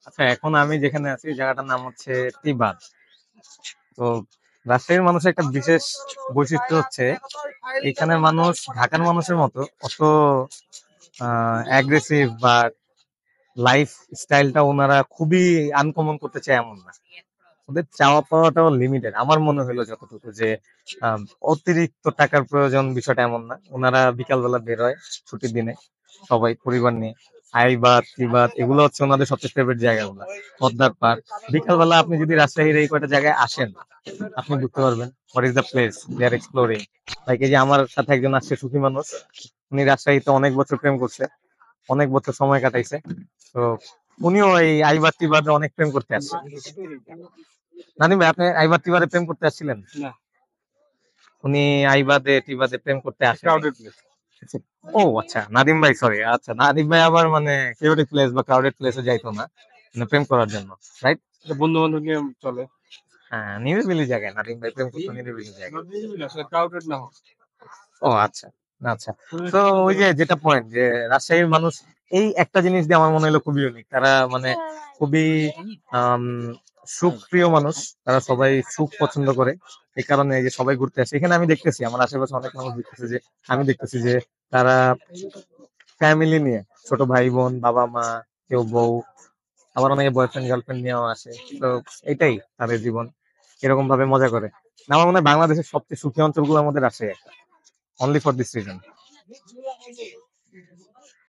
আচ্ছা, এখন আমি যেখানে আছি জায়গাটার নাম হচ্ছে তিবাদ। তো রাজশাহীর মানুষের একটা বিশেষ বৈশিষ্ট্য হচ্ছে এখানে মানুষ ঢাকার মানুষের মতো অত অ্যাগ্রেসিভ বা লাইফ স্টাইলটা ওনারা খুবই আনকমন করতে চায় এমন না। ওদের চাওয়া পাওয়াটাও লিমিটেড আমার মনে হলো যতটুকু যে আম, অতিরিক্ত টাকার প্রয়োজন বিষয়টা এমন না। ওনারা বিকালবেলা বের হয় ছুটির দিনে সবাই পরিবার নিয়ে। আইবাদ তিবাদ এগুলো হচ্ছে ওনাদের সবচেয়ে ফেভারিট জায়গাগুলো। পদ্মার পার্ক। বিকালবেলা আপনি যদি রাজশাহীর এই কয়টা জায়গায় আসেন আপনি বুঝতে পারবেন what is the place they are exploring. Like এই যে আমার সাথে একজন আসছে সুখী মানুষ, উনি রাজশাহীতে অনেক বছর প্রেম করছে, অনেক বছর সময় কাটাইছে। তো উনিও এই আইবাদ তিবাদে অনেক প্রেম করতে আসছে। নাদিম ভাই, আপনি আইবাদ তিবাদে প্রেম করতে আসছিলেন? উনি আইবাদে টিবাদে প্রেম করতে আসে। Crowded place. ও আচ্ছা, নাদিম ভাই সরি। আচ্ছা, নাদিম ভাই আবার মানে ফেভারিট প্লেস বা ক্রাউডেড প্লেসে যাইতো না, মানে প্রেম করার জন্য, রাইট? বন্ধু বান্ধব নিয়ে চলে। হ্যাঁ, নিরিবিলি জায়গায় নাদিম ভাই প্রেম করতো, নিরিবিলি জায়গায়। ক্রাউডেড না হোক। ও আচ্ছা, আচ্ছা। তো ওই যে যেটা পয়েন্ট যে রাজশাহীর মানুষ এই একটা জিনিস দিয়ে আমার মনে হলো খুবই ইউনিক। তারা মানে খুবই আম, সুখপ্রিয় মানুষ। তারা সবাই সুখ পছন্দ করে। এই কারণে এই যে সবাই ঘুরতে আসে এখানে। আমি দেখতেছি আমার আশেপাশে অনেক মানুষ দেখতেছি যে, আমি দেখতেছি যে তারা ফ্যামিলি নিয়ে, ছোট ভাই বোন, বাবা মা, কেউ বউ, আবার অনেকে বয়ফ্রেন্ড গার্লফ্রেন্ড নিয়েও আসে। তো এটাই তাদের জীবন, এরকম ভাবে মজা করে। আমার মনে হয় বাংলাদেশের সবচেয়ে সুখী অঞ্চলগুলোর মধ্যে রাজশাহী একটা, অনলি ফর দিস রিজন।